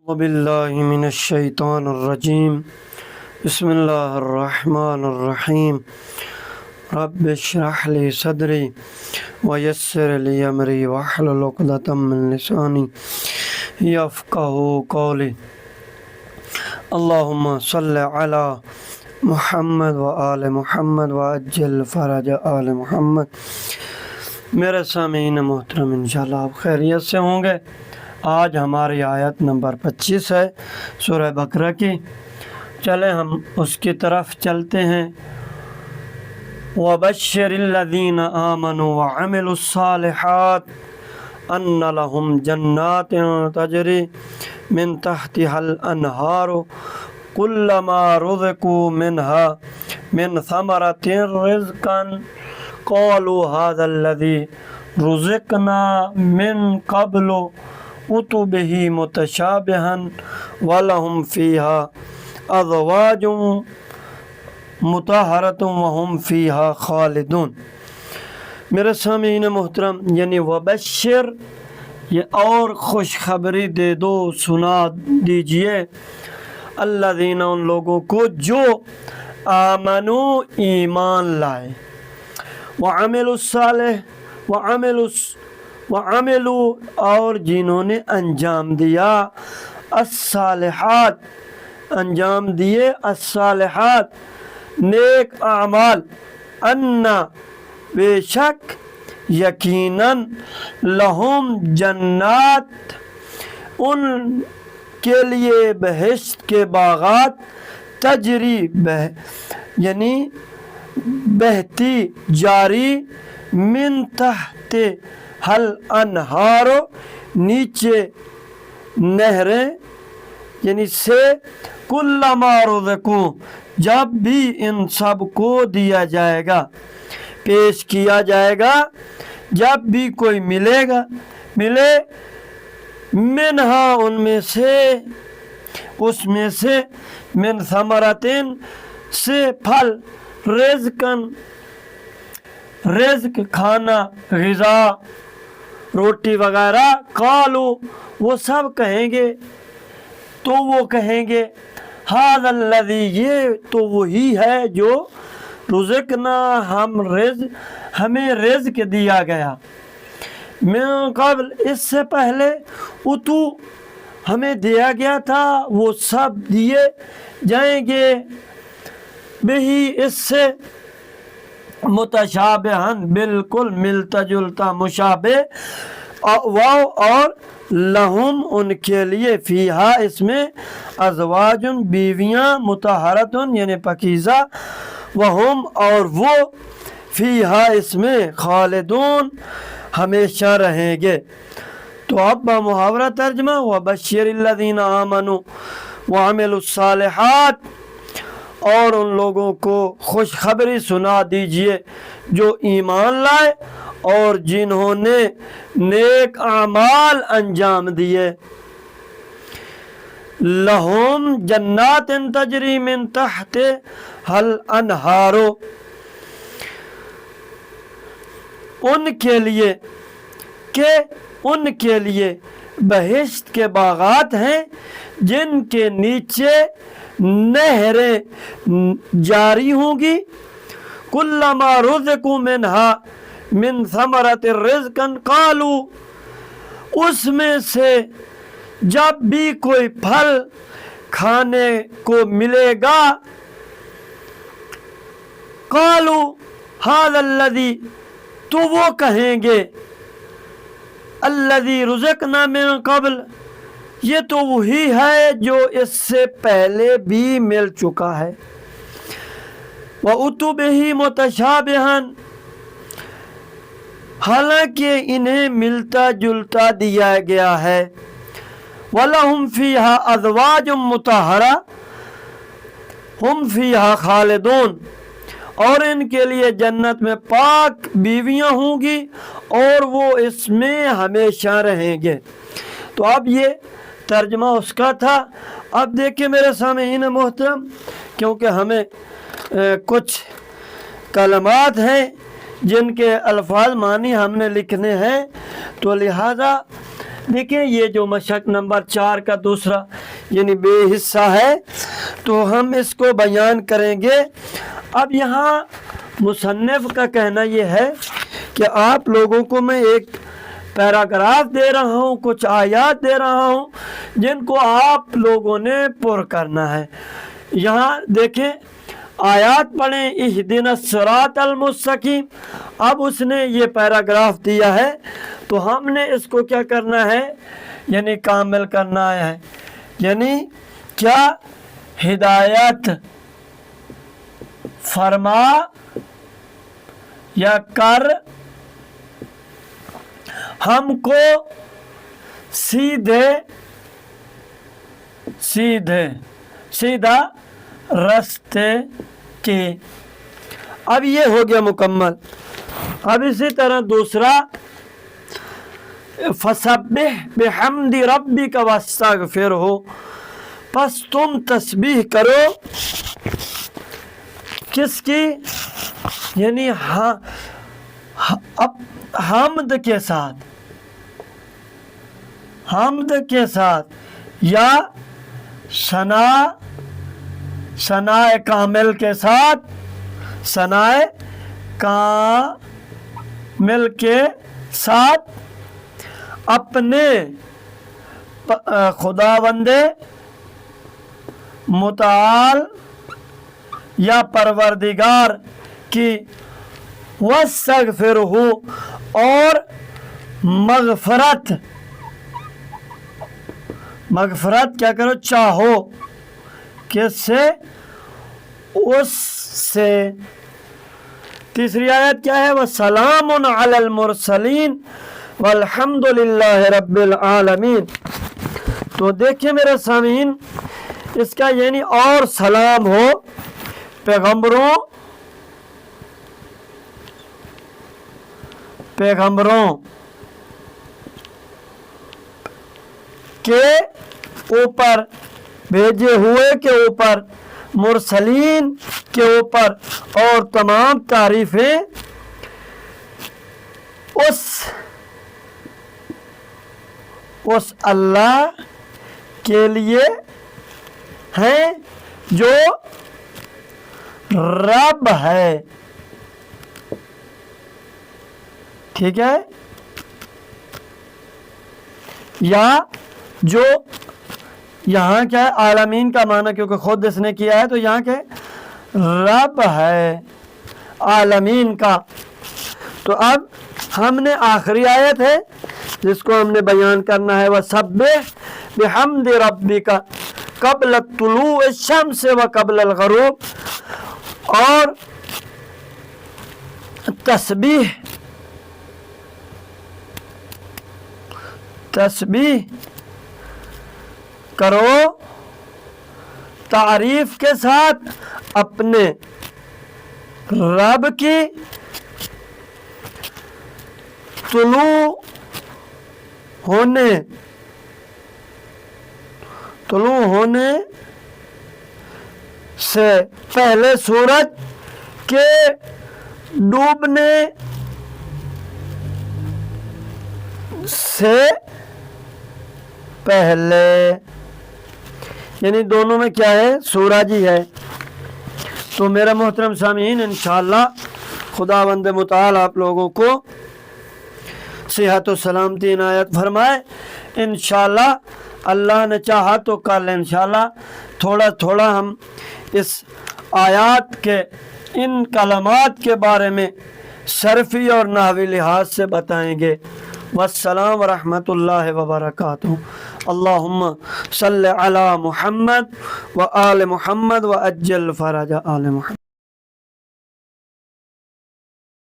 باللہ من الشیطان الرجیم بسم اللہ الرحمن الرحیم رب اشرح لی صدری ویسر لی امری واحلل عقدۃ من لسانی یفقہوا قولی اللہم صلی علی محمد و آل محمد وعجل فرج آل محمد۔ میرے سامعین محترم، انشاءاللہ آپ خیریت سے ہوں گے۔ آج ہماری آیت نمبر 25 ہے سورہ بقرہ کی۔ چلیں ہم اس کی طرف چلتے ہیں۔ وَبَشِّرِ الَّذِينَ آمَنُوا وَعَمِلُوا الصَّالِحَاتِ أَنَّ لَهُمْ جَنَّاتٍ تَجْرِي مِن تَحْتِهَا الْأَنْهَارُ كُلَّمَا رُزِقُوا مِنْهَا مِنْ ثَمَرَةٍ رِزْقًا قَالُوا هَذَا الَّذِي رُزِقْنَا مِن قَبْلُ اتوا به متشابہا ولہم فیہا ازواج مطہرۃ وہم فیہا خالدون۔ میرے سامعین محترم، یعنی وبشر، یہ اور خوشخبری دے دو، سنا دیجئے، الذین، ان لوگوں کو جو آمنو، ایمان لائے، وعملوا الصالح، وعملوا، اور جنہوں نے انجام دیا، الصالحات، انجام دیے، الصالحات، نیک اعمال، ان، بے شک، یقیناً، لہم، جنات، ان کے لیے بہشت کے باغات، تجری، یعنی بہتی، جاری، من تحت حل انہار، نیچے نہریں، یعنی سے، کلما رزقوا، جب بھی ان سب کو دیا جائے گا، پیش کیا جائے گا، جب بھی کوئی ملے، منہا، ان میں سے، اس میں سے، من ثمرتن، سے پھل، رزق، کھانا، غذا، روٹی وغیرہ، قالو، وہ سب کہیں گے، تو وہ کہیں گے، ھذا الذی، یہ تو وہی ہے جو رزقنا، ہمیں رزق دیا گیا، من قبل، اس سے پہلے، اتو، ہمیں دیا گیا تھا، وہ سب دیے جائیں گے، بہی، اس سے، متشابہن، بالکل ملتا جلتا، مشابہ، واو، اور لہم، ان کے لیے، فیہا، اس میں، ازواج، بیویاں، مطہرتن، یعنی پاکیزہ، وہم، اور وہ، فیہا، اس میں، خالدون، ہمیشہ رہیں گے۔ تو اب بمحاورہ ترجمہ، وَبَشِّرِ الَّذِينَ آمَنُوا وَعَمِلُوا الصَّالِحَاتِ، اور ان لوگوں کو خوشخبری سنا دیجئے جو ایمان لائے اور جنہوں نے نیک اعمال انجام دیے، لہم جنات تجری من تحت حل انہار، ان کے لیے بہشت کے باغات ہیں جن کے نیچے نہریں جاری ہوں گی، کلما رزقوا منہا من ثمرۃ رزقا قالوا، اس میں سے جب بھی کوئی پھل کھانے کو ملے گا، قالوا ھذا الذی، تو وہ کہیں گے، الذی رزقنا من قبل، یہ تو وہی ہے جو اس سے پہلے بھی مل چکا ہے، وَأُتُوا بِهِ مُتَشَابِهًا، حالانکہ انہیں ملتا جلتا دیا گیا ہے، وَلَهُمْ فِيهَا أَزْوَاجٌ مُطَہَّرَةٌ هُمْ فِيهَا خَالِدُونَ، اور ان کے لیے جنت میں پاک بیویاں ہوں گی اور وہ اس میں ہمیشہ رہیں گے۔ تو اب یہ ترجمہ اس کا تھا۔ اب دیکھیں میرے سامعین محترم، کیونکہ ہمیں کچھ کلمات ہیں جن کے الفاظ معنی ہم نے لکھنے ہیں، تو لہذا دیکھیں یہ جو مشق نمبر 4 کا دوسرا یعنی بے حصہ ہے، تو ہم اس کو بیان کریں گے۔ اب یہاں مصنف کا کہنا یہ ہے کہ آپ لوگوں کو میں ایک پیراگراف دے رہا ہوں، کچھ آیات دے رہا ہوں جن کو آپ لوگوں نے پر کرنا ہے۔ یہاں دیکھیں آیات پڑھیں، اہدنا الصراط المستقیم۔ اب اس نے یہ پیراگراف دیا ہے تو ہم نے اس کو کیا کرنا ہے، یعنی کامل کرنا ہے، یعنی کیا ہدایت فرما یا کر ہم کو سیدھا راستے کی۔ اب یہ ہو گیا مکمل۔ اب اسی طرح دوسرا فسبح بحمد ربک واستغفرہ، پس تم تسبیح کرو کس کی، یعنی حمد کے ساتھ، حمد کے ساتھ یا ثناء کامل کے ساتھ، ثناء کامل کے ساتھ اپنے خداوند متعال یا پروردگار کی واستغفرہ، اور مغفرت کیا کرو، چاہو کس سے، اس سے۔ تیسری آیت کیا ہے، وَسَلَامٌ عَلَى الْمُرْسَلِينَ وَالْحَمْدُ لِلَّهِ رَبِّ الْعَالَمِينَ۔ تو دیکھیں میرے سامعین، اس کا یعنی اور سلام ہو پیغمبروں کے اوپر، بھیجے ہوئے کے اوپر، مرسلین کے اوپر، اور تمام تعریفیں اس اللہ کے لیے ہیں جو رب ہے، ٹھیک ہے، یا جو یہاں کیا ہے، عالمین کا معنی کیونکہ خود اس نے کیا ہے تو یہاں کے رب ہے عالمین کا۔ تو اب ہم نے آخری آیت ہے جس کو ہم نے بیان کرنا ہے، وَسَبِّحْ بِحَمْدِ رَبِّكَ قَبْلَ طُلُوعِ الشَّمْسِ وَقَبْلَ الْغُرُوبِ، اور تسبیح کرو تعریف کے ساتھ اپنے رب کی طلوع ہونے سے پہلے، سورج کے ڈوبنے سے پہلے، یعنی دونوں میں کیا ہے، سورج ہی ہے۔ تو میرا محترم سامعین، انشاءاللہ خداوند متعال آپ لوگوں کو صحت و سلامتی عنایت فرمائے۔ انشاءاللہ اللہ نے چاہا تو کل انشاءاللہ تھوڑا تھوڑا ہم اس آیات کے ان کلمات کے بارے میں صرفی اور نحوی لحاظ سے بتائیں گے۔ والسلام ورحمۃ اللہ وبرکاتہ۔ اللہم صلی علی محمد و آل محمد و اجل فرج آل محمد۔